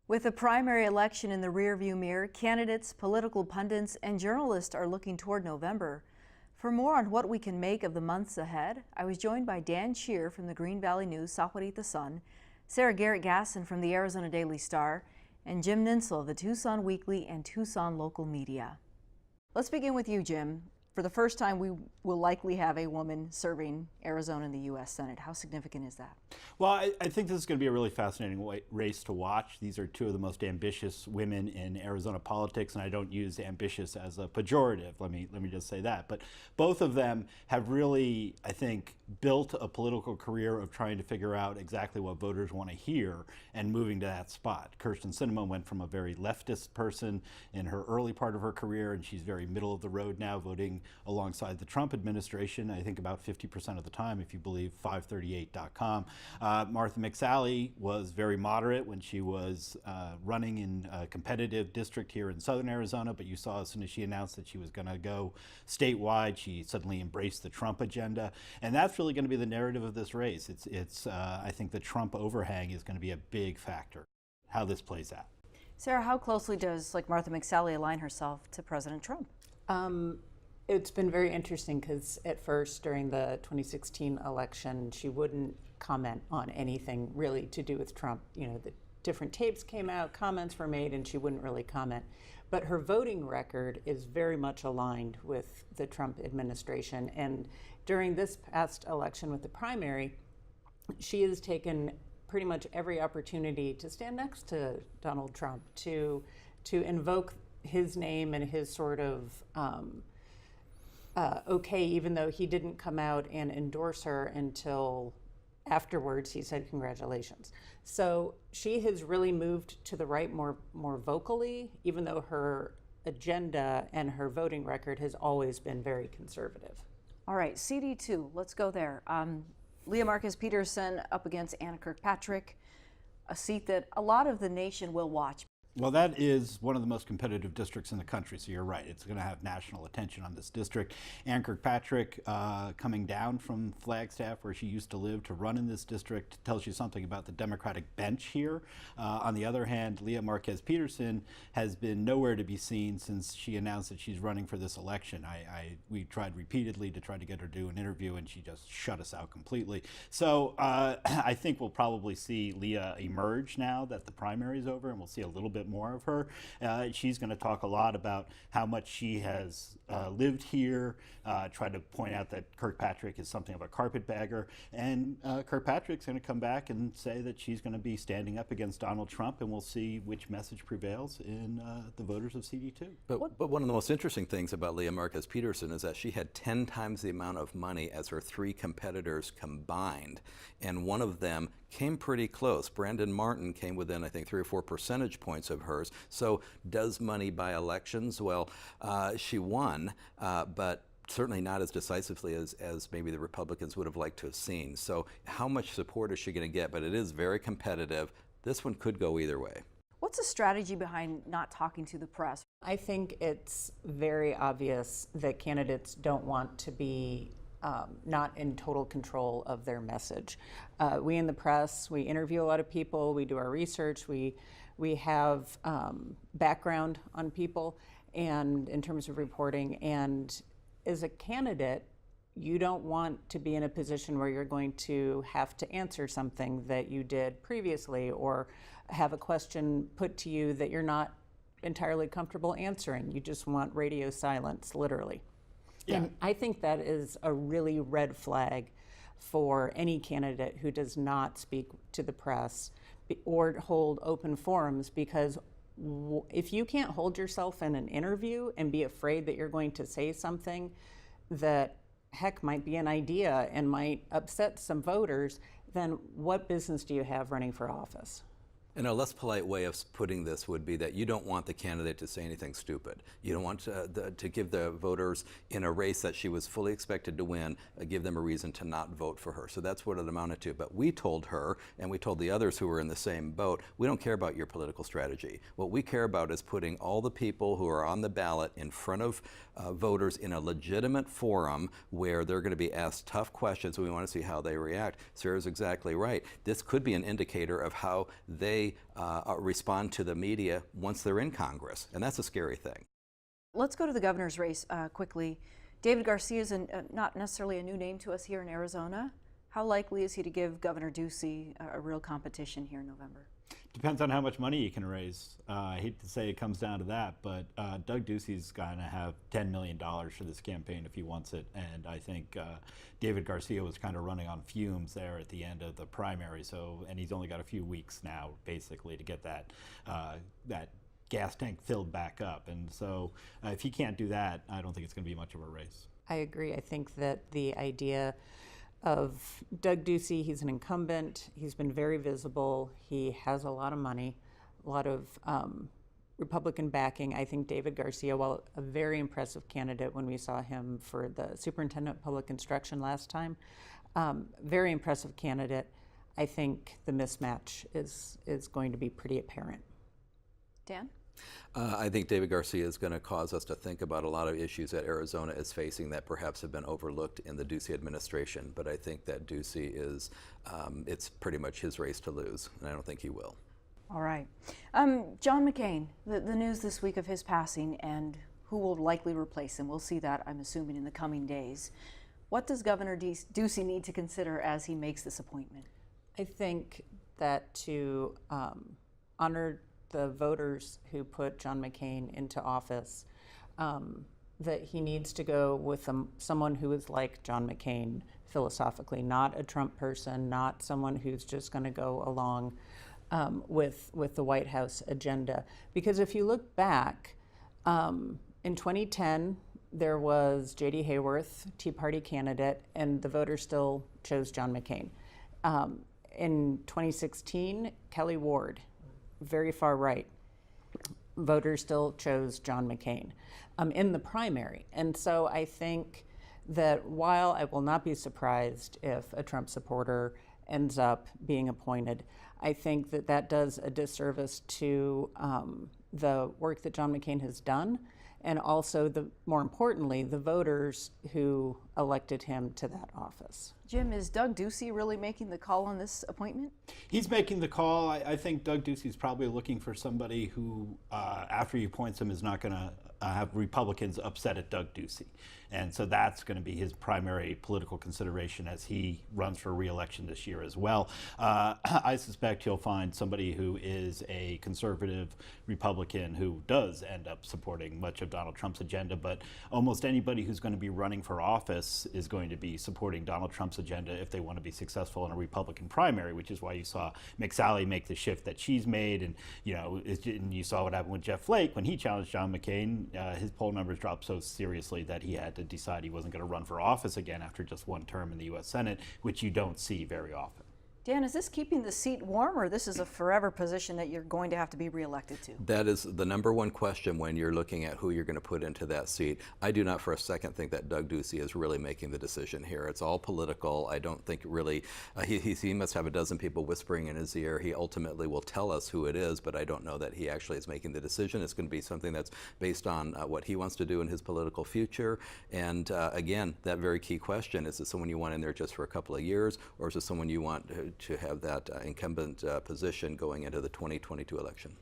With the primary election in the rearview mirror, candidates, political pundits, and journalists are looking toward November. For more on what we can make of the months ahead, I was joined by Dan Shearer from the Green Valley News, Sahuarita Sun, Sarah Gassen from the Arizona Daily Star, and Jim Nintzel of the Tucson Weekly and Tucson Local Media. Let's begin with you, Jim. For the first time, we will likely have a woman serving Arizona in the U.S. Senate. How significant is that? Well, I think this is going to be a really fascinating race to watch. These are two of the most ambitious women in Arizona politics, and I don't use ambitious as a pejorative. Let me just say that. But both of them have really, I think, built a political career of trying to figure out exactly what voters want to hear and moving to that spot. Kyrsten Sinema went from a very leftist person in her early part of her career, and she's very middle of the road now, voting alongside the Trump administration, I think about 50% of the time, if you believe 538.com. Martha Mcsalley was very moderate when she was running in a competitive district here in southern Arizona, but you saw as soon as she announced that she was going to go statewide, she suddenly embraced the Trump agenda. And that's really going to be the narrative of this race. I think the Trump overhang is going to be a big factor, how this plays out. Sarah, how closely does Martha Mcsalley align herself to President Trump? It's been very interesting because at first during the 2016 election, she wouldn't comment on anything really to do with Trump. You know, the different tapes came out, comments were made, and she wouldn't really comment. But her voting record is very much aligned with the Trump administration. And during this past election with the primary, she has taken pretty much every opportunity to stand next to Donald Trump, to invoke his name and his sort of okay, even though he didn't come out and endorse her until afterwards he said congratulations. So she has really moved to the right more vocally, even though her agenda and her voting record has always been very conservative. All right, CD2, let's go there. Leah Marquez Peterson up against Anna Kirkpatrick, a seat that a lot of the nation will watch. Well, that is one of the most competitive districts in the country, so you're right. It's going to have national attention on this district. Ann Kirkpatrick, coming down from Flagstaff, where she used to live, to run in this district tells you something about the Democratic bench here. On the other hand, Leah Marquez Peterson has been nowhere to be seen since she announced that she's running for this election. We tried repeatedly to try to get her to do an interview, and she just shut us out completely. So I think we'll probably see Leah emerge now that the primary is over, and we'll see a little bit more of her. She's going to talk a lot about how much she has lived here, try to point out that Kirkpatrick is something of a carpetbagger, and Kirkpatrick's going to come back and say that she's going to be standing up against Donald Trump, and we'll see which message prevails in the voters of CD2. But one of the most interesting things about Leah Marquez Peterson is that she had 10 times the amount of money as her three competitors combined, and one of them came pretty close. Brandon Martin came within, I think, 3 or 4 percentage points of hers. So does money buy elections? Well, she won, but certainly not as decisively as maybe the Republicans would have liked to have seen. So how much support is she going to get? But it is very competitive. This one could go either way. What's the strategy behind not talking to the press? I think it's very obvious that candidates don't want to be not in total control of their message. We in the press, we interview a lot of people, we do our research, we have background on people and in terms of reporting, and as a candidate, you don't want to be in a position where you're going to have to answer something that you did previously or have a question put to you that you're not entirely comfortable answering. You just want radio silence, literally. Yeah. And I think that is a really red flag for any candidate who does not speak to the press or hold open forums, because if you can't hold yourself in an interview and be afraid that you're going to say something that heck might be an idea and might upset some voters, then what business do you have running for office? And a less polite way of putting this would be that you don't want the candidate to say anything stupid. You don't want to give the voters in a race that she was fully expected to win, give them a reason to not vote for her. So that's what it amounted to. But we told her, and we told the others who were in the same boat, we don't care about your political strategy. What we care about is putting all the people who are on the ballot in front of voters in a legitimate forum where they're going to be asked tough questions, and we want to see how they react. Sarah's exactly right. This could be an indicator of how they they respond to the media once they're in Congress, and that's a scary thing. Let's go to the governor's race quickly. David Garcia is not necessarily a new name to us here in Arizona. How likely is he to give Governor Ducey a real competition here in November? Depends on how much money you can raise. I hate to say it comes down to that, but Doug Ducey's going to have $10 million for this campaign if he wants it, and I think David Garcia was kind of running on fumes there at the end of the primary, and he's only got a few weeks now, basically, to get that gas tank filled back up, and so if he can't do that, I don't think it's going to be much of a race. I agree. I think that the idea of Doug Ducey, he's an incumbent, he's been very visible, he has a lot of money, a lot of Republican backing. I think David Garcia, while a very impressive candidate when we saw him for the Superintendent of Public Instruction last time, very impressive candidate, I think the mismatch is going to be pretty apparent. Dan? I think David Garcia is going to cause us to think about a lot of issues that Arizona is facing that perhaps have been overlooked in the Ducey administration. But I think that Ducey is, it's pretty much his race to lose, and I don't think he will. All right. John McCain, the news this week of his passing and who will likely replace him. We'll see that, I'm assuming, in the coming days. What does Governor Ducey need to consider as he makes this appointment? I think that to honor the voters who put John McCain into office, that he needs to go with someone who is like John McCain philosophically, not a Trump person, not someone who's just going to go along with the White House agenda. Because if you look back, in 2010, there was J.D. Hayworth, Tea Party candidate, and the voters still chose John McCain. In 2016, Kelly Ward, very far right, voters still chose John McCain in the primary. And so I think that while I will not be surprised if a Trump supporter ends up being appointed, I think that that does a disservice to the work that John McCain has done, and also, more importantly, the voters who elected him to that office. Jim, is Doug Ducey really making the call on this appointment? He's making the call. I think Doug Ducey's probably looking for somebody who, after he appoints him, is not going to have Republicans upset at Doug Ducey. And so that's going to be his primary political consideration as he runs for re-election this year as well. I suspect he'll find somebody who is a conservative Republican who does end up supporting much of Donald Trump's agenda, but almost anybody who's going to be running for office is going to be supporting Donald Trump's agenda if they want to be successful in a Republican primary, which is why you saw Mcsalley make the shift that she's made, and you saw what happened with Jeff Flake when he challenged John McCain. His poll numbers dropped so seriously that he had to decide he wasn't going to run for office again after just one term in the U.S. Senate, which you don't see very often. Dan, is this keeping the seat warm, or this is a forever position that you're going to have to be reelected to? That is the number one question when you're looking at who you're going to put into that seat. I do not for a second think that Doug Ducey is really making the decision here. It's all political. I don't think really, he must have a dozen people whispering in his ear. He ultimately will tell us who it is, but I don't know that he actually is making the decision. It's going to be something that's based on what he wants to do in his political future. And again, that very key question, is it someone you want in there just for a couple of years, or is it someone you want to have that incumbent position going into the 2022 election?